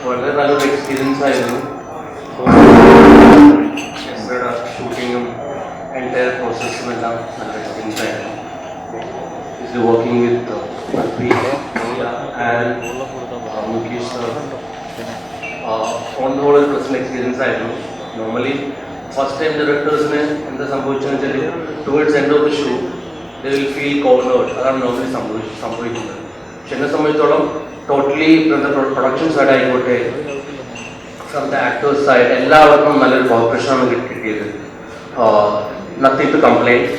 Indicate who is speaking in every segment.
Speaker 1: വളരെ നല്ലൊരു എക്സ്പീരിയൻസ് ആയിരുന്നു. ഷൂട്ടിങ്ങും എൻ്റെ പ്രോസസ്സുമെല്ലാം നല്ല എക്സ്പീരിയൻസ് ആയിരുന്നു. Working with Mukesh sir on the whole ഒരു പേഴ്സണൽ എക്സ്പീരിയൻസ് ആയിരുന്നു. നോർമലി ഫസ്റ്റ് ടൈം ഡയറക്ടേഴ്സിന് എന്താ സംഭവിച്ചതെന്ന് വെച്ചാൽ towards end of the shoot they will feel cornered. അതാണ് നോർമലി സംഭവിക്കുന്നത്. പക്ഷെ എന്നെ സംബന്ധിച്ചോളം ടോട്ടലി പ്രൊഡക്ഷൻ സൈഡ് ആയിക്കോട്ടെ, ഫ്രം ദ ആക്ടേഴ്സ് സൈഡ് എല്ലാവർക്കും നല്ലൊരു കോർപ്പറേഷനാണ് കിട്ടിയത്. Nothing to complaint.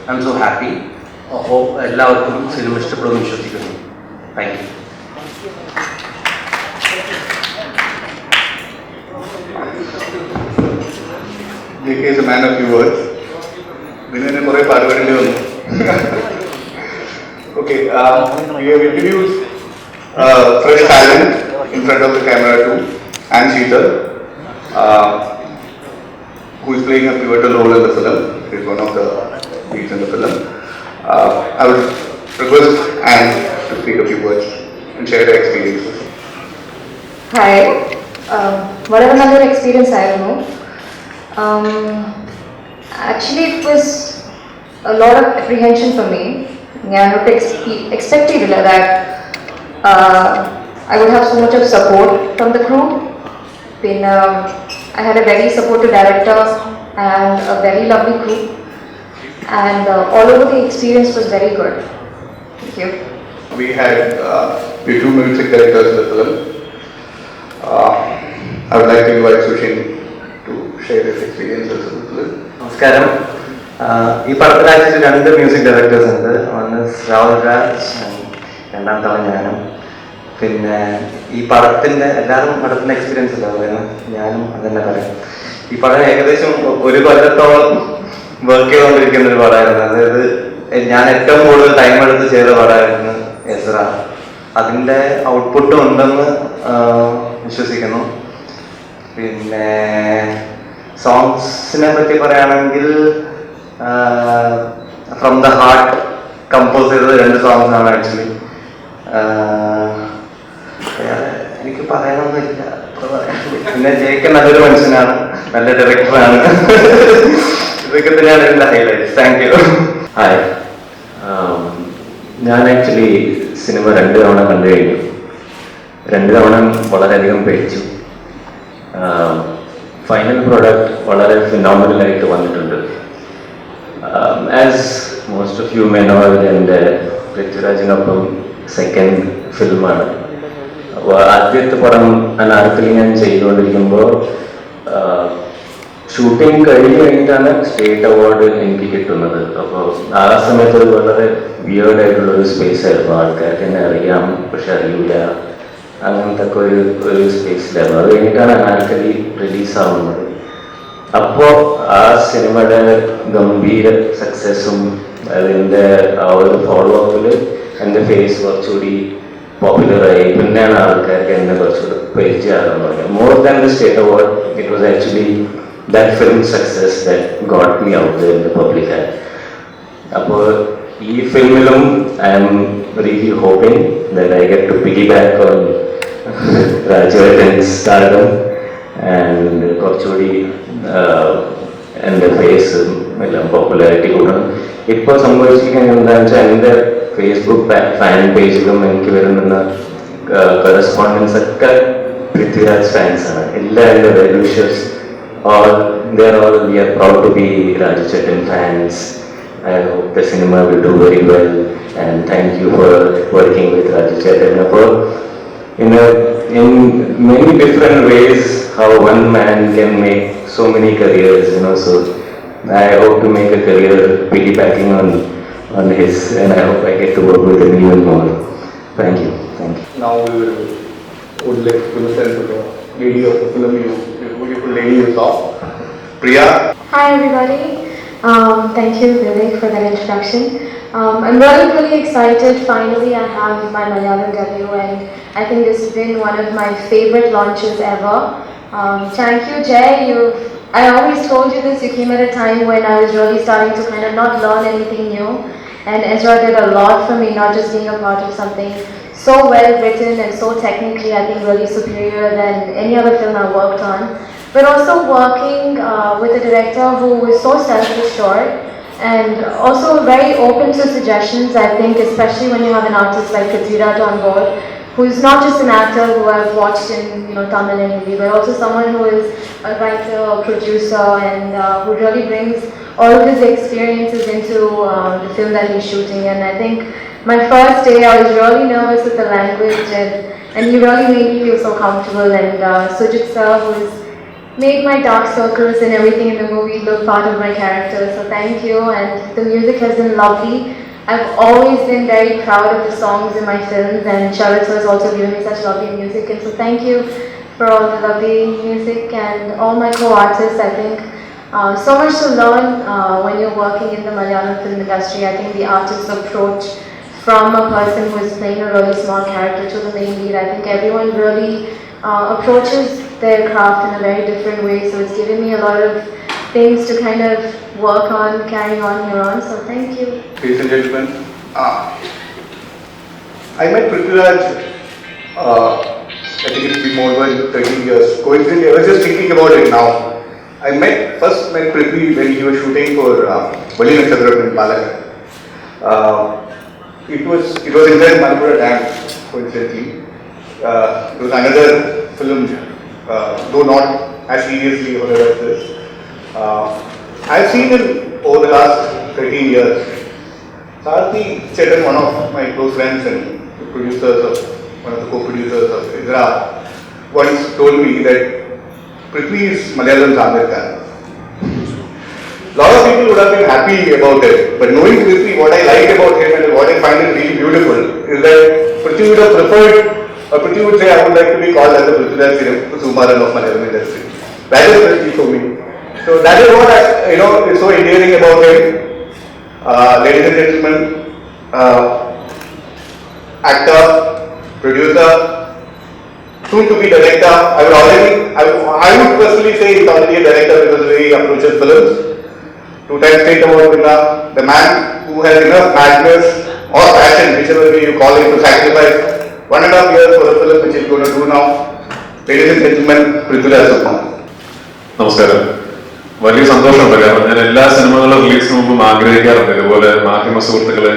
Speaker 1: I'm so happy. Hope എല്ലാവർക്കും സിനിമ ഇഷ്ടപ്പെടുമെന്ന് വിശ്വസിക്കുന്നു. Thank you.
Speaker 2: JK is a man of few words. Vinay kore parvadile vannu. Okay, we have introduced fresh talent in front of the camera too, and Sheetal, who is playing a pivotal role in the film. He is one of the leads in the film. I would request Anne to speak a few words and share her experiences.
Speaker 3: Hi, വളരെ നല്ലൊരു experience ആയിരുന്നു. Actually, it was a lot of apprehension for me. I not expected that I would have so much of support from the crew. Then I had a very supportive director and a very lovely crew, and all over the experience was very good. Thank you.
Speaker 2: We had two music directors in the film. I would like to invite Sushin to share his experiences in the film.
Speaker 4: നമസ്കാരം. ഈ പടത്തിൽ actually 2 music directors ഉണ്ട്. ഒന്ന് രാഹുൽ രാജ്, രണ്ടാമത്തെ ഞാനും. പിന്നെ ഈ പടത്തിൻ്റെ എല്ലാവരും പടത്തിൻ്റെ എക്സ്പീരിയൻസ് അല്ല പറയുന്നത്, ഞാനും അതന്നെ പറയാം. ഈ പടം ഏകദേശം 1 കൊല്ലത്തോളം വർക്ക് ചെയ്തുകൊണ്ടിരിക്കുന്ന ഒരു പടമായിരുന്നു. അതായത് ഞാൻ ഏറ്റവും കൂടുതൽ ടൈം എടുത്ത് ചെയ്ത പടമായിരുന്നു എസ്ര. അതിൻ്റെ ഔട്ട്പുട്ടും ഉണ്ടെന്ന് വിശ്വസിക്കുന്നു. പിന്നെ സോങ്സിനെ പറ്റി പറയുകയാണെങ്കിൽ ഫ്രം ദ ഹാർട്ട് കമ്പോസ് ചെയ്തത് 2 സോങ്സാണ് ആക്ച്വലി. എനിക്ക് പറയാനൊന്നുമില്ല. പിന്നെ JK നല്ലൊരു മനുഷ്യനാണ്, നല്ല ഡയറക്ടറാണ്. ഇതൊക്കെ തന്നെയാണ് എൻ്റെ ഹൈലൈറ്റ്സ്. Thank you.
Speaker 5: ഹായ്, ഞാൻ ആക്ച്വലി സിനിമ 2 തവണ കണ്ടു കഴിഞ്ഞു. 2 തവണ വളരെയധികം പേടിച്ചു. ഫൈനൽ പ്രോഡക്റ്റ് വളരെ ഫിനോമിനലായിട്ട് വന്നിട്ടുണ്ട്. As most of you may know, എൻ്റെ പൃഥ്വിരാജിനൊപ്പം സെക്കൻഡ് ഫിലിമാണ്. അപ്പോൾ ആദ്യത്തെ പടം അനാർക്കലി ഞാൻ ചെയ്തുകൊണ്ടിരിക്കുമ്പോൾ ഷൂട്ടിംഗ് കഴിഞ്ഞിട്ടാണ് സ്റ്റേറ്റ് അവാർഡ് എനിക്ക് കിട്ടുന്നത്. അപ്പോൾ ആ സമയത്ത് ഒരു വളരെ വിയേർഡായിട്ടുള്ളൊരു സ്പേസ് ആയിരുന്നു. ആൾക്കാർക്ക് എന്നെ അറിയാം പക്ഷെ അറിയില്ല, അങ്ങനത്തെ ഒക്കെ ഒരു സ്പേസിലായിരുന്നു. അത് കഴിഞ്ഞിട്ടാണ് അനാർക്കലി റിലീസാവുന്നത്. അപ്പോൾ ആ സിനിമയുടെ ഗംഭീര സക്സസ്സും അതിൻ്റെ ആ ഒരു ഫോളോ അപ്പിൽ എൻ്റെ ഫേസ് കുറച്ചുകൂടി പോപ്പുലറായി. പിന്നെയാണ് ആൾക്കാർക്ക് എന്നെ കുറച്ചുകൂടി പരിചയമാകാൻ തുടങ്ങിയത്. More than the state award, it was actually that film success that got me out there in the public eye. അപ്പോൾ ഈ ഫിലിമിലും I am really hoping that I get to piggyback on Rajy's stardom and കുറച്ചുകൂടി എൻ്റെ ഫേസും എല്ലാം popularity കൂടണം. ഇപ്പോൾ സംഭവിച്ചിരിക്കുന്നത് എന്താണെന്ന് വെച്ചാൽ എൻ്റെ ഫേസ്ബുക്ക് ഫാൻ പേജിലും എനിക്ക് വരുന്ന കറസ്പോണ്ടൻസ് ഒക്കെ പൃഥ്വിരാജ് ഫാൻസാണ്. എല്ലാ എൻ്റെ well-wishers all we are proud to be Rajy's fans. I hope the cinema will do very well, and thank you for working with Rajy's. In many different ways how one man can make so many careers, so I hope to make a career piggybacking on his, and I hope I get to work with him even more. Thank you.
Speaker 2: Now we would like to listen to the lady of the film, beautiful lady you saw, Priya.
Speaker 3: Hi everybody. Thank you Vivek for that introduction. I'm really excited. Finally I have my Malayalam debut, and I think this has been one of my favorite launches ever. Thank you Jay. I always told you this, you came at a time when I was really starting to kind of not learn anything new, and Ezra did a lot for me, not just being a part of something so well written and so technically, I think, really superior than any other film I've worked on. But also working with a director who is so self-assured and also very open to suggestions, I think, especially when you have an artist like Prithviraj on board, who is not just an actor who I've watched in Tamil and Hindi, but also someone who is a writer, a producer, and who really brings all of his experiences into the film that he's shooting. And I think my first day I was really nervous with the language, and he really made me feel so comfortable. And Sujit sir, who's made my dark circles and everything in the movie look part of my character, so thank you. And the music has been lovely. I've always been very proud of the songs in my films, and Sharat has also given me such lovely music, and so thank you for all the lovely music and all my co-artists. I think so much to learn when you're working in the Malayalam film industry. I think the artist's approach from a person who is playing a really small character to the main lead, I think everyone really approaches their craft in a very different way, so it's given me a lot of things to kind of work on, carrying on here on, so thank you.
Speaker 2: Ladies and gentlemen, I met Prithviraj, I think it's been more than 13 years. Coincidentally, I was just thinking about it now. I first met Prithvi when he was shooting for Vali Nakshadram in Palakkad. It was inside Manipura Dam, coincidentally. It was another film, though not as seriously or as this. I've seen him over the last 13 years. Sarthi Chetan, one of my close friends and one of the co-producers of Idra, once told me that Prithvi is Malayalam's Amir Khan. A lot of people would have been happy about it, but knowing Prithvi, what I like about him and what I find it really beautiful is that Prithvi would have preferred, or Prithvi would say, I would like to be called as the Prithviraj Sukumaran of Malayalam industry. That is Prithvi for me. So that is what is so endearing about him. Ladies and gentlemen, actor, producer, soon to be director. I would personally say he's already a director because the way he approaches films. 2-time state award winner, the man who has enough madness or passion, whichever way you call it, to sacrifice 1.5 years for a film which he's going to do now. Ladies and gentlemen, Prithviraj Sukumaran.
Speaker 6: നമസ്കാരം. വലിയ സന്തോഷമുണ്ട്. കാരണം ഞാൻ എല്ലാ സിനിമകളും റിലീസിന് മുമ്പും ആഗ്രഹിക്കാറുണ്ട് ഇതുപോലെ മാധ്യമ സുഹൃത്തുക്കളെ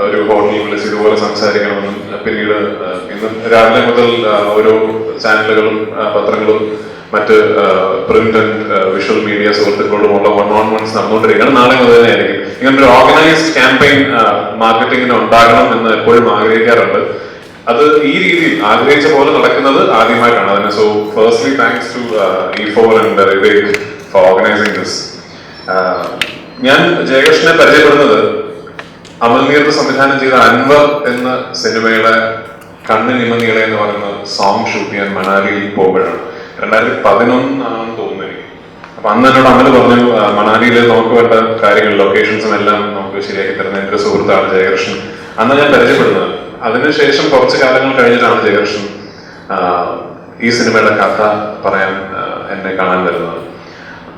Speaker 6: ഒരു ഹോട്ടലിൽ വിളിച്ച് ഇതുപോലെ സംസാരിക്കണമെന്നും പിന്നീട് ഇന്ന് രാവിലെ മുതൽ ഓരോ ചാനലുകളും പത്രങ്ങളും മറ്റ് പ്രിന്റ് ആൻഡ് വിഷ്വൽ മീഡിയ സുഹൃത്തുക്കളോടുമുള്ള 1-on-1s നടന്നുകൊണ്ടിരിക്കുകയാണ്. നാളെ മുതൽ തന്നെ ആയിരിക്കും. ഇങ്ങനൊരു ഓർഗനൈസ്ഡ് ക്യാമ്പയിൻ മാർക്കറ്റിംഗിന് ഉണ്ടാകണം എന്ന് എപ്പോഴും ആഗ്രഹിക്കാറുണ്ട്. അത് ഈ രീതിയിൽ ആഗ്രഹിച്ച പോലെ നടക്കുന്നത് ആദ്യമായിട്ടാണ് അതിന്. So firstly thanks to E4 and Vivek for organizing this. ഞാൻ ജയകൃഷ്ണനെ പരിചയപ്പെടുന്നത് അമൽനീർത്ത് സംവിധാനം ചെയ്ത അൻവർ എന്ന സിനിമയുടെ കണ്ണിനിമങ്ങികളെ എന്ന് പറയുന്ന സോങ് ഷൂട്ട് ചെയ്യാൻ മണാലിയിൽ പോകുമ്പോഴാണ്. 2011 ആണെന്ന് തോന്നുന്നു എനിക്ക്. അപ്പൊ അന്ന് എന്നോട് അമൽ പറഞ്ഞു, മണാലിയിൽ നമുക്ക് വേണ്ട കാര്യങ്ങൾ ലൊക്കേഷൻസും എല്ലാം നമുക്ക് ശരിയാക്കി തരുന്ന എന്റെ സുഹൃത്താണ് ജയകൃഷ്ണൻ. അന്ന് ഞാൻ പരിചയപ്പെടുന്നത്. അതിനുശേഷം കുറച്ച് കാലങ്ങൾ കഴിഞ്ഞിട്ടാണ് ജയകൃഷ്ണൻ ഈ സിനിമയുടെ കഥ പറയാൻ എന്നെ കാണാൻ വരുന്നത്.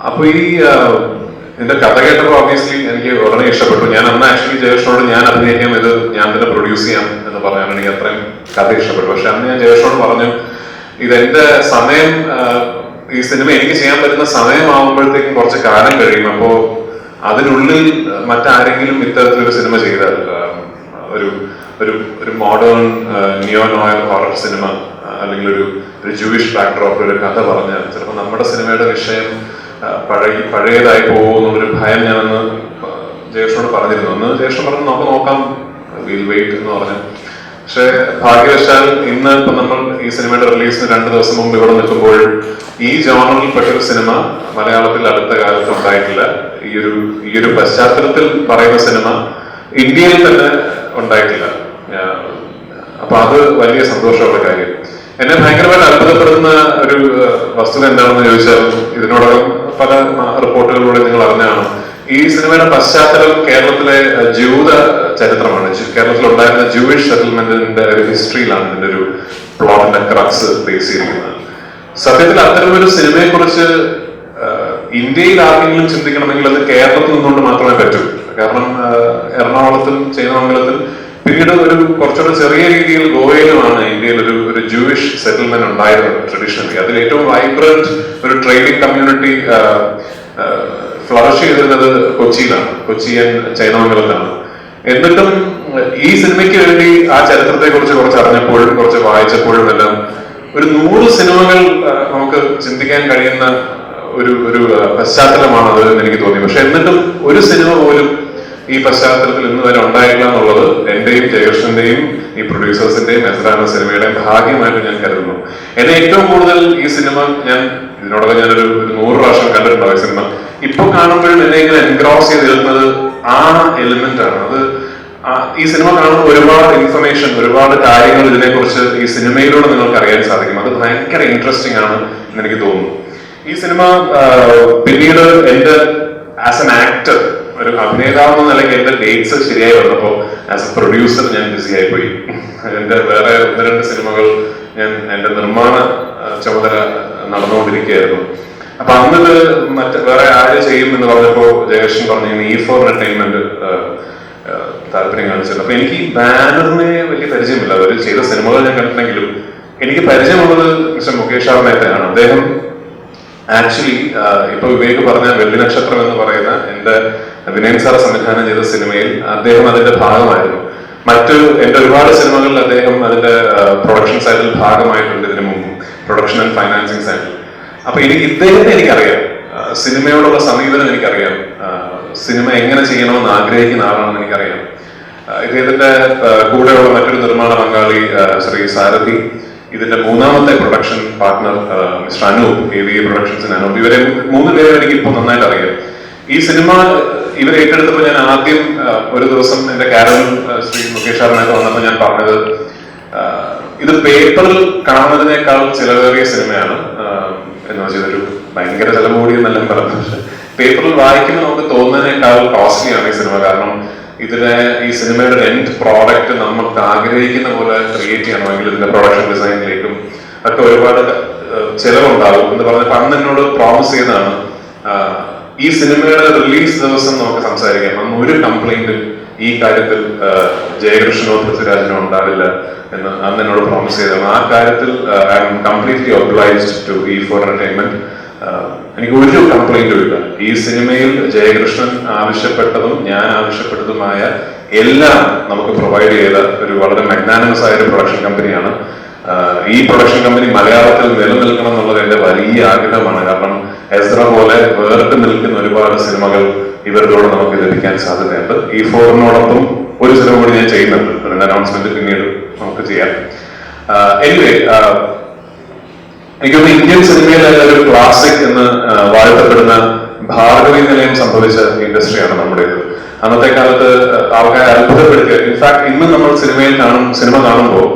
Speaker 6: അപ്പൊ ഇതിന്റെ കഥ കേട്ടപ്പോൾ ഓബിയസ്ലി എനിക്ക് ഉടനെ ഇഷ്ടപ്പെട്ടു. ഞാൻ അന്ന് ആക്ച്വലി ജയകൃഷ്ണനോട് ഞാൻ അഭിനയിക്കാം, ഇത് ഞാൻ തന്നെ പ്രൊഡ്യൂസ് ചെയ്യാം എന്ന് പറയാൻ എനിക്ക് അത്രയും കഥ ഇഷ്ടപ്പെട്ടു. പക്ഷെ അന്ന് ഞാൻ ജയകൃഷ്ണനോട് പറഞ്ഞു, ഇതെന്റെ സമയം, ഈ സിനിമ എനിക്ക് ചെയ്യാൻ പറ്റുന്ന സമയമാകുമ്പോഴത്തേക്കും കുറച്ച് കാലം കഴിയും. അപ്പോ അതിനുള്ളിൽ മറ്റാരെങ്കിലും ഇത്തരത്തിലൊരു സിനിമ ചെയ്താൽ ഒരു മോഡേൺ നിയോ നോയർ ഹൊറർ സിനിമ അല്ലെങ്കിൽ ഒരു ജൂയിഷ് ബാക്ക്ഡ്രോപ്പിൽ ഒരു കഥ പറഞ്ഞാൽ ചിലപ്പോൾ നമ്മുടെ സിനിമയുടെ വിഷയം പഴയതായി പോകുമെന്നുള്ളൊരു ഭയം ഞാനന്ന് ജയകൃഷ്ണനോട് പറഞ്ഞിരുന്നു. അന്ന് ജയകൃഷ്ണൻ പറഞ്ഞു നമുക്ക് നോക്കാം, വിൽ വെയിറ്റ് എന്ന് പറഞ്ഞു. പക്ഷെ ഭാഗ്യവശാൽ ഇന്ന് ഇപ്പൊ നമ്മൾ ഈ സിനിമയുടെ റിലീസിന് 2 ദിവസം മുമ്പ് ഇവിടെ നിൽക്കുമ്പോൾ ഈ ജോണറിൽ പെട്ടൊരു സിനിമ മലയാളത്തിൽ അടുത്ത കാലത്ത് ഉണ്ടായിട്ടില്ല. ഈ ഒരു പശ്ചാത്തലത്തിൽ പറയുന്ന സിനിമ ഇന്ത്യയിൽ തന്നെ ഉണ്ടായിട്ടില്ല. അപ്പൊ അത് വലിയ സന്തോഷമുള്ള കാര്യം. എന്നെ ഭയങ്കരമായിട്ട് അത്ഭുതപ്പെടുന്ന ഒരു വസ്തുത എന്താണെന്ന് ചോദിച്ചാൽ, ഇതിനോടകം പല റിപ്പോർട്ടുകളിലൂടെ നിങ്ങൾ അറിഞ്ഞാണ്, ഈ സിനിമയുടെ പശ്ചാത്തലം കേരളത്തിലെ ജൂത ചരിത്രമാണ്. കേരളത്തിൽ ഉണ്ടായിരുന്ന ജൂയിഷ് സെറ്റിൽമെന്റിന്റെ ഒരു ഹിസ്റ്ററിയിലാണ് ഇതിന്റെ ഒരു പ്ലോട്ടിന്റെ ക്രക്സ് ബേസ് ചെയ്തിരിക്കുന്നത്. സത്യത്തിൽ അത്തരമൊരു സിനിമയെ കുറിച്ച് ഇന്ത്യയിൽ ആർക്കെങ്കിലും ചിന്തിക്കണമെങ്കിൽ അത് കേരളത്തിൽ നിന്നുകൊണ്ട് മാത്രമേ പറ്റൂ. കാരണം എറണാകുളത്തും ചേന്നമംഗലത്തും പിന്നീട് ഒരു കുറച്ചുകൂടെ ചെറിയ രീതിയിൽ ഗോവയിലുമാണ് ഇന്ത്യയിൽ ഒരു ജൂയിഷ് സെറ്റിൽമെന്റ് ഉണ്ടായിരുന്നത് ട്രഡീഷണലി. അതിൽ ഏറ്റവും വൈബ്രന്റ് ഒരു ട്രേഡിംഗ് കമ്മ്യൂണിറ്റി ഫ്ലറിഷ് ചെയ്തിരുന്നത് കൊച്ചിയിലാണ്, കൊച്ചിയൻ ചൈനമംഗലത്താണ്. എന്നിട്ടും ഈ സിനിമയ്ക്ക് വേണ്ടി ആ ചരിത്രത്തെ കുറിച്ച് കുറച്ച് അറിഞ്ഞപ്പോഴും കുറച്ച് വായിച്ചപ്പോഴും എല്ലാം ഒരു 100 സിനിമകൾ നമുക്ക് ചിന്തിക്കാൻ കഴിയുന്ന ഒരു പശ്ചാത്തലമാണത് എന്ന് എനിക്ക് തോന്നി. പക്ഷെ എന്നിട്ടും ഒരു സിനിമ പോലും ഈ പശ്ചാത്തലത്തിൽ ഇന്ന് വരെ ഉണ്ടായില്ല എന്നുള്ളത് എന്റെയും ജയകൃഷ്ണന്റെയും ഈ പ്രൊഡ്യൂസേഴ്സിന്റെയും എസ്ര എന്ന സിനിമയുടെയും ഭാഗ്യമായിട്ട് ഞാൻ കരുതുന്നു. എന്നെ ഏറ്റവും കൂടുതൽ ഈ സിനിമ ഞാൻ ഇതിനോടൊപ്പം ഞാനൊരു 100 പ്രാവശ്യം കണ്ടിട്ടുണ്ടാവും ഈ സിനിമ. ഇപ്പൊ കാണുമ്പോഴും എന്നെ ഇങ്ങനെ എൻഗ്രോസ് ചെയ്ത് നിൽക്കുന്നത് ആ എലിമെന്റ് ആണ്. അത് ഈ സിനിമ കാണുമ്പോൾ ഒരുപാട് ഇൻഫർമേഷൻ, ഒരുപാട് കാര്യങ്ങൾ ഇതിനെക്കുറിച്ച് ഈ സിനിമയിലൂടെ നിങ്ങൾക്ക് അറിയാൻ സാധിക്കും. അത് ഭയങ്കര ഇൻട്രസ്റ്റിംഗ് ആണ് എന്ന് എനിക്ക് തോന്നുന്നു. ഈ സിനിമ പിന്നീട് എന്റെ ആസ് എൻ ആക്ടർ, ഒരു അഭിനേതാവ് എന്ന നിലയ്ക്ക് എന്റെ ഡേറ്റ്സ് ശരിയായി വന്നപ്പോൾ ആസ് എ പ്രൊഡ്യൂസർ ഞാൻ ബിസി ആയിപ്പോയി. എന്റെ വേറെ 1-2 സിനിമകൾ ഞാൻ എന്റെ നിർമ്മാണ ചുമതല നടന്നുകൊണ്ടിരിക്കുകയായിരുന്നു. അപ്പൊ അന്നത് വേറെ ആര് ചെയ്യും എന്ന് പറഞ്ഞപ്പോ ജയകൃഷ്ണൻ പറഞ്ഞു E4 എന്റർടൈൻമെന്റ് താല്പര്യം കാണിച്ചത്. അപ്പൊ എനിക്ക് ഈ ബാനറിനെ വലിയ പരിചയമില്ല. അവർ ചെയ്ത സിനിമകൾ ഞാൻ കണ്ടിട്ടുണ്ടെങ്കിലും എനിക്ക് പരിചയമുള്ളത് മിസ്റ്റർ മുകേഷ് ആർമേത്തയാണ്. അദ്ദേഹം ആക്ച്വലി ഇപ്പൊ വിവേക് പറഞ്ഞ വെള്ളി നക്ഷത്രം എന്ന് പറയുന്ന എന്റെ വിനയൻ സാർ സംവിധാനം ചെയ്ത സിനിമയിൽ അദ്ദേഹം അതിന്റെ ഭാഗമായിരുന്നു. എന്റെ ഒരുപാട് സിനിമകളിൽ അദ്ദേഹം അതിന്റെ പ്രൊഡക്ഷൻ സൈഡിൽ ഭാഗമായിട്ടുണ്ട് ഇതിനു മുമ്പ്, പ്രൊഡക്ഷൻ ആൻഡ് ഫൈനാൻസിങ് സൈഡിൽ. അപ്പൊ ഇദ്ദേഹത്തെ എനിക്കറിയാം, സിനിമയോടുള്ള സമീപനം എനിക്കറിയാം, സിനിമ എങ്ങനെ ചെയ്യണമെന്ന് ആഗ്രഹിക്കുന്ന ആളാണെന്ന് എനിക്കറിയാം. ഇദ്ദേഹത്തിന്റെ കൂടെയുള്ള മറ്റൊരു നിർമ്മാണ പങ്കാളി ശ്രീ സാരഥി, ഇതിന്റെ 3ാമത്തെ production partner mister Anoop, AVA പ്രൊഡക്ഷൻസിന് അനൂപ്, ഇവരെ 3 പേരെ എനിക്ക് ഇപ്പോൾ നന്നായിട്ട് അറിയാം. ഈ സിനിമ ഇവർ ഏറ്റെടുത്തപ്പോൾ ഞാൻ ആദ്യം ഒരു ദിവസം എന്റെ കാരവൻ ശ്രീ മുകേഷ് ആറിനൊക്കെ വന്നപ്പോൾ ഞാൻ പറഞ്ഞത്, ഇത് പേപ്പറിൽ കാണുന്നതിനേക്കാൾ ചിലവേറിയ സിനിമയാണ് എന്ന് വെച്ചാൽ ഒരു ഭയങ്കര ചിലവ് കൂടിയെന്നെല്ലാം പറഞ്ഞു. പക്ഷെ പേപ്പറിൽ വായിക്കുമ്പോൾ നമുക്ക് തോന്നുന്നതിനേക്കാൾ കോസ്റ്റ്ലിയാണ് ഈ സിനിമ. കാരണം ഈ സിനിമയുടെ എൻഡ് പ്രോഡക്റ്റ് നമുക്ക് ആഗ്രഹിക്കുന്ന പോലെ ക്രിയേറ്റ് ചെയ്യണമെങ്കിൽ ഇതിന്റെ പ്രൊഡക്ഷൻ ഡിസൈനിലേക്കും ഒക്കെ ഒരുപാട് ചിലവുണ്ടാവും എന്ന് പറഞ്ഞപ്പോൾ അന്ന് എന്നോട് പ്രോമിസ് ചെയ്തതാണ്, ഈ സിനിമയുടെ റിലീസ് ദിവസം നമുക്ക് സംസാരിക്കാം, അന്ന് ഒരു കംപ്ലൈന്റും ഈ കാര്യത്തിൽ ജയകൃഷ്ണനോ പൃഥ്വിരാജിനോ ഉണ്ടാവില്ല എന്ന് അന്ന് എന്നോട് പ്രോമിസ് ചെയ്തതാണ്. ആ കാര്യത്തിൽ I'm completely obliged to E4 entertainment. എനിക്ക് ഒരു കംപ്ലൈന്റും ഇല്ല. ഈ സിനിമയിൽ ജയകൃഷ്ണൻ ആവശ്യപ്പെട്ടതും ഞാൻ ആവശ്യപ്പെട്ടതുമായ എല്ലാം നമുക്ക് പ്രൊവൈഡ് ചെയ്ത ഒരു വളരെ മാഗ്നാനിമസ് ആയ ഒരു പ്രൊഡക്ഷൻ കമ്പനിയാണ്. ഈ പ്രൊഡക്ഷൻ കമ്പനി മലയാളത്തിൽ നിലനിൽക്കണം എന്നുള്ളത് എന്റെ വലിയ ആഗ്രഹമാണ്. കാരണം എസ്ര പോലെ വേറിട്ട് നിൽക്കുന്ന ഒരുപാട് സിനിമകൾ ഇവരിലൂടെ നമുക്ക് ലഭിക്കാൻ സാധ്യതയുണ്ട്. E4-നോടൊപ്പം ഒരു സിനിമ കൂടി ഞാൻ ചെയ്യുന്നുണ്ട്, അതിന്റെ അനൗൺസ്മെന്റ് പിന്നീട് നമുക്ക് ചെയ്യാം. എനിവേ, എനിക്കൊന്ന് ഇന്ത്യൻ സിനിമയിലെ ഒരു ക്ലാസിക് എന്ന് വാഴ്ത്തപ്പെടുന്ന ഭാർഗവി നിലയം സംഭവിച്ച ഇൻഡസ്ട്രിയാണ് നമ്മുടേത്. അന്നത്തെ കാലത്ത് ആൾക്കാരെ അത്ഭുതപ്പെടുത്തിയ, ഇൻഫാക്ട് ഇന്ന് നമ്മൾ സിനിമ കാണുമ്പോൾ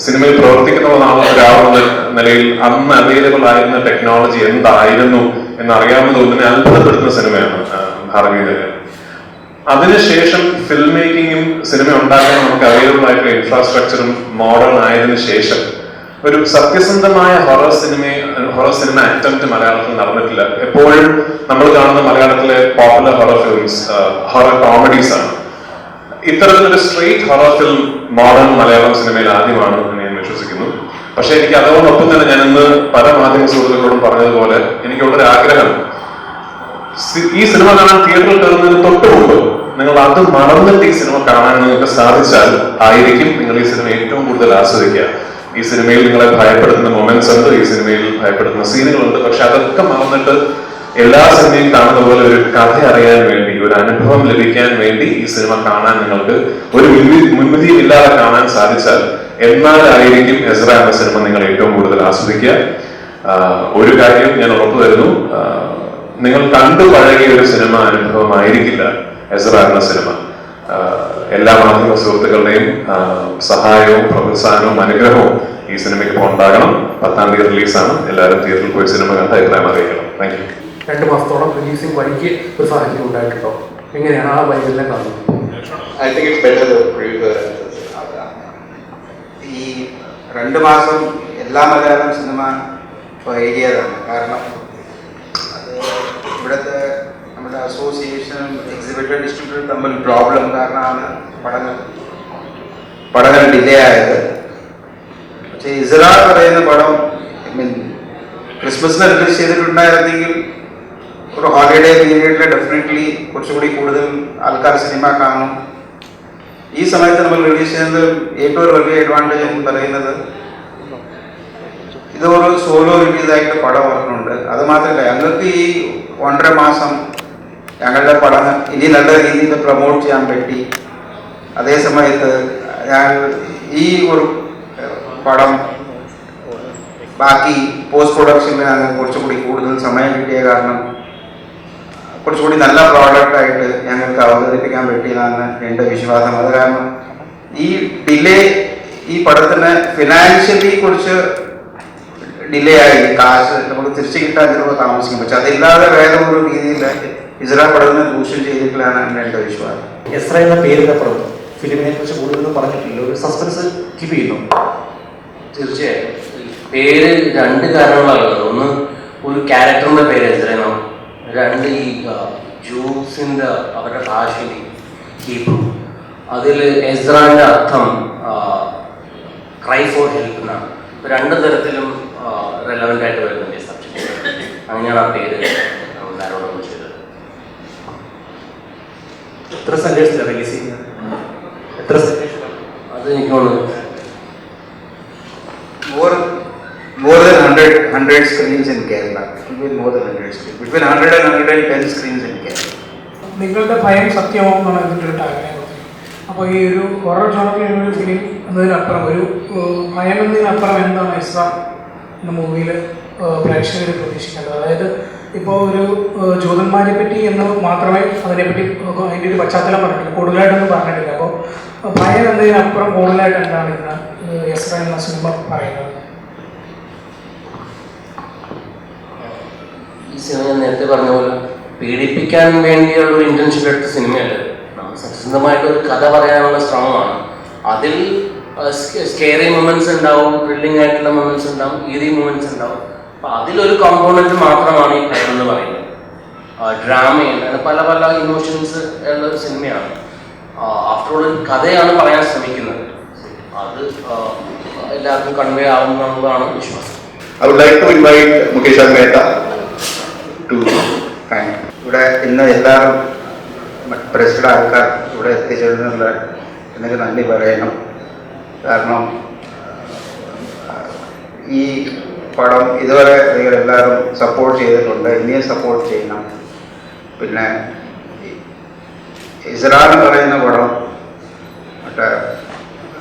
Speaker 6: സിനിമയിൽ പ്രവർത്തിക്കുന്ന ഒരാളെന്ന നിലയിൽ അന്ന് അവൈലബിൾ ആയിരുന്ന ടെക്നോളജി എന്തായിരുന്നു എന്നറിയാവുന്ന തോന്നുന്ന അത്ഭുതപ്പെടുത്തുന്ന സിനിമയാണ് ഭാർഗവി നിലയം. അതിനുശേഷം ഫിലിം മേക്കിങ്ങും സിനിമ ഉണ്ടാക്കാൻ നമുക്ക് അവൈലബിൾ ആയിട്ടുള്ള ഇൻഫ്രാസ്ട്രക്ചറും മോഡേൺ ആയതിനു ശേഷം ഒരു സത്യസന്ധമായ ഹൊറർ സിനിമ അറ്റംപ്റ്റ് മലയാളത്തിൽ നടന്നിട്ടില്ല. എപ്പോഴും നമ്മൾ കാണുന്ന മലയാളത്തിലെ popular horror films horror comedies ആണ്. ഇത്തരത്തിലൊരു straight horror film modern Malayalam സിനിമയിൽ ആദ്യമാണ് എന്ന് ഞാൻ വിശ്വസിക്കുന്നു. പക്ഷെ എനിക്ക് അതോടൊപ്പം തന്നെ ഞാൻ ഇന്ന് പല മാധ്യമ സുഹൃത്തുക്കളോടും പറഞ്ഞതുപോലെ എനിക്കുള്ളൊരു ആഗ്രഹം, ഈ സിനിമ കാണാൻ തിയേറ്ററിൽ കയറുന്നതിന് തൊട്ട് മുമ്പ് നിങ്ങൾ അത് മറന്നിട്ട് ഈ സിനിമ കാണാൻ നിങ്ങൾക്ക് സാധിച്ചാൽ ആയിരിക്കും നിങ്ങൾ ഈ സിനിമ ഏറ്റവും കൂടുതൽ ആസ്വദിക്കുക. ഈ സിനിമയിൽ നിങ്ങളെ ഭയപ്പെടുത്തുന്ന മൊമെന്റ്സ് ഉണ്ട്, ഈ സിനിമയിൽ ഭയപ്പെടുത്തുന്ന സീനുകളുണ്ട്. പക്ഷെ അതൊക്കെ മറന്നിട്ട് എല്ലാ സിനിമയും കാണുന്ന പോലെ ഒരു കഥ അറിയാൻ വേണ്ടി, ഒരു അനുഭവം ലഭിക്കാൻ വേണ്ടി ഈ സിനിമ കാണാൻ നിങ്ങൾക്ക് ഒരു മുൻവിധിയും ഇല്ലാതെ കാണാൻ സാധിച്ചാൽ എന്നാലായിരിക്കും എസ്ര എന്ന സിനിമ നിങ്ങൾ ഏറ്റവും കൂടുതൽ ആസ്വദിക്കുക. ഒരു കാര്യം ഞാൻ ഉറപ്പു തരുന്നു, നിങ്ങൾ കണ്ടു പഴകിയ ഒരു സിനിമ അനുഭവമായിരിക്കില്ല എസ്ര എന്ന സിനിമ. എല്ലാ മാധ്യമ സുഹൃത്തുക്കളുടെയും സഹായവും പ്രോത്സാഹനവും അനുഗ്രഹവും ഈ സിനിമയ്ക്ക് ഉണ്ടാകണം. 10-ാം തീയതി റിലീസാണ്. എല്ലാവരും തിയേറ്ററിൽ പോയി സിനിമ കണ്ട് അഭിപ്രായം അറിയിക്കണം. Thank you.
Speaker 7: 2 മാസത്തോളം റിലീസിംഗ് വൈകിയ ഒരു സാഹചര്യം ഉണ്ടായിട്ടുണ്ടോ? എങ്ങനെയാണ് ആ വൈകല്യം കാണുന്നത്?
Speaker 2: I think it's better the producer.
Speaker 8: ഈ 2 മാസം എല്ലാ മലയാളം സിനിമ വൈകിയതാണ്. കാരണം അത് ഇവിടുത്തെ നമ്മുടെ അസോസിയേഷനും എക്സിബിറ്റർ ഡിസ്ട്രിബ്യൂട്ടറും തമ്മിൽ പ്രോബ്ലം കാരണമാണ് പടങ്ങൾ ഡിലേ ആയത്. പക്ഷേ ഇസ്ര പറയുന്ന പടം ക്രിസ്മസിന് റിലീസ് ചെയ്തിട്ടുണ്ടായിരുന്നെങ്കിൽ ഒരു ഹോളിഡേ പീരീഡിൽ ഡെഫിനറ്റ്ലി കുറച്ചുകൂടി കൂടുതൽ ആൾക്കാർ സിനിമ കാണും. ഈ സമയത്ത് നമ്മൾ റിലീസ് ചെയ്യുന്നത് ഏറ്റവും വലിയ അഡ്വാൻറ്റേജ് എന്ന് പറയുന്നത് ഇതൊരു സോളോ റിലീസായിട്ട് പടം വന്നിട്ടുണ്ട്. അത് മാത്രമല്ല, ഞങ്ങൾക്ക് ഈ 1.5 മാസം ഞങ്ങളുടെ പടം ഇനി നല്ല രീതിയിൽ പ്രൊമോട്ട് ചെയ്യാൻ പറ്റി. അതേ സമയത്ത് ഞാൻ ഈ ഒരു പടം ബാക്കി പോസ്റ്റ് പ്രൊഡക്ഷനിൽ ഞങ്ങൾക്ക് കുറച്ചുകൂടി കൂടുതൽ സമയം കിട്ടിയ കാരണം കുറച്ചുകൂടി നല്ല പ്രോഡക്റ്റായിട്ട് ഞങ്ങൾക്ക് അവതരിപ്പിക്കാൻ പറ്റിയതാണ് എൻ്റെ വിശ്വാസം. അത് കാരണം ഈ ഡിലേ ഈ പടത്തിന് ഫിനാൻഷ്യലി കുറച്ച് ഡിലേ ആയി, കാശ് നമുക്ക് തിരിച്ചു കിട്ടാൻ ചിലപ്പോൾ താമസിക്കും. പക്ഷെ അതില്ലാതെ വേറെ ഒരു രീതിയിൽ ഇസ്ര പടത്തിന് ദൂഷ്യം ചെയ്തിട്ടില്ലാണ് എൻ്റെ വിശ്വാസം.
Speaker 9: എസ്ര എന്ന പേരിനപ്പുറം ഫിലിമിനെ കുറിച്ച് കൂടുതലൊന്നും പറഞ്ഞിട്ടില്ല, ഒരു സസ്പെൻസ് കീപ്പ് ചെയ്യുന്നു.
Speaker 1: തീർച്ചയായും പേര് 2 കാരണങ്ങളാണുള്ളത്. ഒന്ന്, ഒരു ക്യാരക്ടറിന്റെ പേര് എസ്രനോ. 2, ഈ ജൂസിന്റെ അവരുടെ ഭാഷയിൽ ഹീബ്രു. അതിൽ എസ്രാന്റെ അർത്ഥം ക്രൈ ഫോർ ഹെൽപ്പ് എന്നാണ്. 2 തരത്തിലും റെലവൻ്റ് ആയിട്ട് വരുന്നുണ്ട് ഈ സബ്ജക്റ്റ്. അങ്ങനെയാണ് ആ പേര് ഡയറോഡൊന്നും ചെയ്തത്.
Speaker 9: എത്ര സെന്റേഴ്സിലാണ് റിലീസ് ചെയ്യുന്നത്? എത്ര സെന്റേഴ്സ്?
Speaker 1: അത് എനിക്ക് തോന്നുന്നു
Speaker 8: more than 100 screens in Kerala. It will be more than 100 screens. Between 100 and 110 screens in Kerala.
Speaker 7: നിങ്ങളുടെ ഭയം സത്യമാവുന്നതാണ് ഇതിൻ്റെ ഒരു ടാഗിനെ. അപ്പോൾ ഈ ഒരു ഹൊറർ ജോണറിൽ ഒരു ഫിലിം എന്നതിനപ്പുറം ഒരു ഭയം എന്നതിനപ്പുറം എന്താണ് ഇസ്ര എന്ന മൂവിയിൽ പ്രേക്ഷകർ പ്രതീക്ഷിക്കേണ്ടത്? അതായത് ഇപ്പോൾ ഒരു ജൂതന്മാരെ പറ്റി എന്ന് മാത്രമേ അതിനെപ്പറ്റി അതിൻ്റെ ഒരു പശ്ചാത്തലം പറഞ്ഞിട്ടില്ല, കൂടുതലായിട്ടൊന്നും പറഞ്ഞിട്ടില്ല. അപ്പോൾ ഭയം എന്നതിനപ്പുറം കൂടുതലായിട്ട് എന്താണ് ഇന്ന് ഇസ്ര എന്ന സിനിമ പറയുന്നത്?
Speaker 1: ഈ സിനിമ ഞാൻ നേരത്തെ പറഞ്ഞ പോലെ പീഡിപ്പിക്കാൻ വേണ്ടിയുള്ള ഒരു ഇന്റൻഷൻ എടുത്ത സിനിമയല്ല. നമ്മൾ സത്യസന്ധമായിട്ടൊരു കഥ പറയാനുള്ള ശ്രമമാണ്. അതിൽ സ്കെയറി മൊമെന്റ്സ് ഉണ്ടാവും, ത്രില്ലിംഗ് ആയിട്ടുള്ള മൊമെന്റ്സ് ഉണ്ടാവും, ഈസി മൊമെന്റ്സ് ഉണ്ടാവും. അപ്പം അതിലൊരു കോമ്പോണൻറ്റ് മാത്രമാണ് ഈ ഭയം എന്ന് പറയുന്നത്. ഡ്രാമയാണ്, പല പല ഇമോഷൻസ് ഉള്ള ഒരു സിനിമയാണ്. ആഫ്റ്റർ ഓൾ ഒരു കഥയാണ് പറയാൻ ശ്രമിക്കുന്നത്. അത് എല്ലാവർക്കും കൺവേ ആവുന്നതാണ് വിശ്വാസം.
Speaker 2: I would like to invite Mukesh Mehta to thank.
Speaker 8: ഇവിടെ ഇന്ന് എല്ലാവരും പ്രസിഡന്റ് ആൾക്കാർ ഇവിടെ എത്തിച്ചേർന്നുള്ള എനിക്ക് നന്ദി പറയണം. കാരണം ഈ പടം ഇതുവരെ നിങ്ങൾ എല്ലാവരും സപ്പോർട്ട് ചെയ്തിട്ടുണ്ട്, ഇനിയും സപ്പോർട്ട് ചെയ്യണം. പിന്നെ ഇസ്ര എന്ന് പറയുന്ന പടം മറ്റേ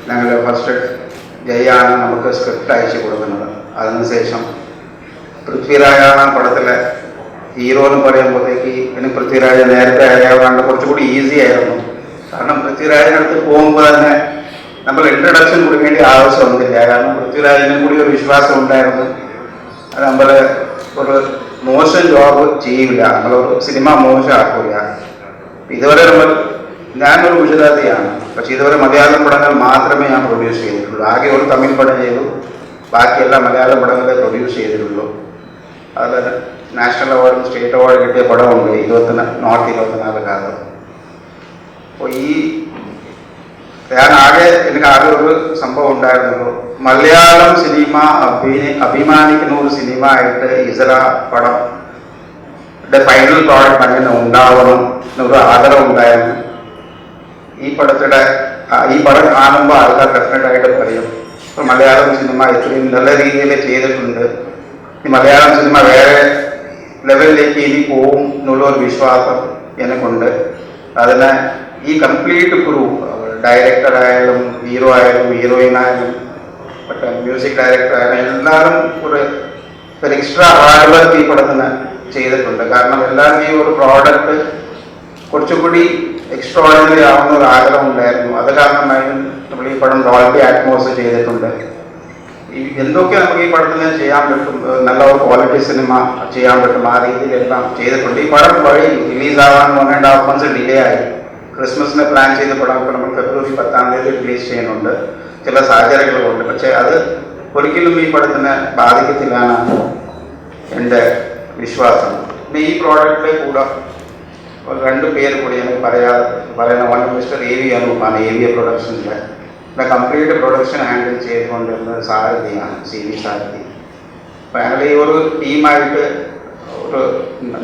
Speaker 8: ഞങ്ങൾ ഫസ്റ്റ് ജയാണ് നമുക്ക് സ്ക്രിപ്റ്റ് അയച്ചു കൊടുക്കുന്നത്. അതിനുശേഷം പൃഥ്വിരാജാണ് പടത്തിലെ ഹീറോ എന്ന് പറയുമ്പോഴത്തേക്ക് പിന്നെ പൃഥ്വിരാജ് നേരത്തെ ആയതുകൊണ്ട് കുറച്ചുകൂടി ഈസി ആയിരുന്നു. കാരണം പൃഥ്വിരാജിനടുത്ത് പോകുമ്പോൾ തന്നെ നമ്മൾ ഇൻട്രഡക്ഷൻ കൊടുക്കേണ്ട ആവശ്യമൊന്നുമില്ല. കാരണം പൃഥ്വിരാജിനും കൂടി ഒരു വിശ്വാസം ഉണ്ടായിരുന്നു. അത് നമ്മൾ ഒരു മോശം ജോബ് ചെയ്യില്ല, നമ്മളൊരു സിനിമ മോശമാക്കില്ല. ഇതുവരെ ഞാനൊരു ഗുജറാത്തിയാണ്, പക്ഷെ ഇതുവരെ മലയാളം പടങ്ങൾ മാത്രമേ ഞാൻ പ്രൊഡ്യൂസ് ചെയ്തിട്ടുള്ളൂ. ആകെ ഒരു തമിഴ് പടം ചെയ്തു, ബാക്കിയെല്ലാം മലയാളം പടങ്ങളെ പ്രൊഡ്യൂസ് ചെയ്തിട്ടുള്ളൂ. അതിൽ നാഷണൽ അവാർഡും സ്റ്റേറ്റ് അവാർഡ് കിട്ടിയ പടമുണ്ട്, 24 കാലം. അപ്പോൾ എനിക്ക് ആകെ ഒരു സംഭവം ഉണ്ടായിരുന്നുള്ളൂ. മലയാളം സിനിമ അഭിമാനിക്കുന്ന ഒരു സിനിമ ആയിട്ട് ഇസ്ര പടം ഫൈനൽ പ്രോഡക്റ്റ് അങ്ങനെ ഉണ്ടാവണം എന്നൊരു ആഗ്രഹം ഉണ്ടായിരുന്നു. ഈ പടം കാണുമ്പോൾ ആൾക്കാർ ഡെഫിനറ്റായിട്ട് പറയും ഇപ്പോൾ മലയാളം സിനിമ ഇത്രയും നല്ല രീതിയിൽ ചെയ്തിട്ടുണ്ട്, ഈ മലയാളം സിനിമ വേറെ ലെവലിലേക്ക് ഇനി പോവും എന്നുള്ളൊരു വിശ്വാസം എനിക്കുണ്ട്. അതിന് ഈ കംപ്ലീറ്റ് ക്രൂ, ഡയറക്ടറായാലും ഹീറോ ആയാലും ഹീറോയിൻ ആയാലും മറ്റേ മ്യൂസിക് ഡയറക്ടർ ആയാലും എല്ലാവരും ഒരു എക്സ്ട്രാ ഹാർഡ് വർക്ക് ഈ പടത്തിന് ചെയ്തിട്ടുണ്ട്. കാരണം എല്ലാവരും ഈ ഒരു പ്രോഡക്റ്റ് കുറച്ചുകൂടി എക്സ്ട്രാ ഓർഡിനറി ആവുന്ന ഒരു ആഗ്രഹം ഉണ്ടായിരുന്നു. അത് കാരണമായും നമ്മൾ ഈ പടം ഡോൾബി അറ്റ്മോസ് ചെയ്തിട്ടുണ്ട്. എന്തൊക്കെ നമുക്ക് ഈ പടത്തിന് ചെയ്യാൻ പറ്റും, നല്ല ഒരു ക്വാളിറ്റി സിനിമ ചെയ്യാൻ പറ്റും, ആ രീതിയിലെല്ലാം ചെയ്തിട്ടുണ്ട്. ഈ പടം വഴി റിലീസാവാൻ 1.5 months ഡിലേ ആയി. ക്രിസ്മസിന് പ്ലാൻ ചെയ്ത പടം ഇപ്പോൾ നമ്മൾ ഫെബ്രുവരി 10 റിലീസ് ചെയ്യുന്നുണ്ട്. ചില സാഹചര്യങ്ങളുണ്ട്, പക്ഷേ അത് ഒരിക്കലും ഈ പടത്തിനെ ബാധിക്കത്തില്ലാണ് എൻ്റെ വിശ്വാസം. പിന്നെ ഈ പ്രോഡക്റ്റിലെ കൂടെ 2 പേര് കൂടി എനിക്ക് പറയുന്ന വൺ മിസ്റ്റർ AV അനൂപാണ്, AV പ്രൊഡക്ഷൻസിലെ കംപ്ലീറ്റ് പ്രൊഡക്ഷൻ ഹാൻഡിൽ ചെയ്തുകൊണ്ടിരുന്നത് സാരഥിയാണ്, CV സാരഥി. അപ്പോൾ ഞങ്ങൾ ഈ ഒരു ടീമായിട്ട് ഒരു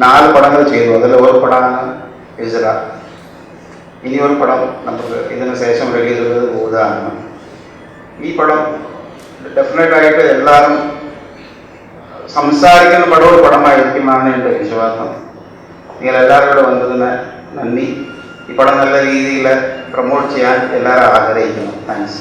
Speaker 8: 4 പടങ്ങൾ ചെയ്തു. അതിൽ ഒരു പടമാണ് ഇസ്ര. ഇനി ഒരു പടം നമുക്ക് ഇതിന് ശേഷം റിലീസ് ചെയ്തത് ഭൂതാണ്. ഈ പടം ഡെഫിനറ്റായിട്ട് എല്ലാവരും സംസാരിക്കുന്ന പടമായിരിക്കുമെന്നാണ് എൻ്റെ വിശ്വാസം. നിങ്ങൾ എല്ലാവരും ഇവിടെ വന്നതിന് നന്ദി. ഈ പടം നല്ല രീതിയിൽ പ്രൊമോട്ട് ചെയ്യാൻ എല്ലാവരും ആഗ്രഹിക്കുന്നു. താങ്ക്സ്.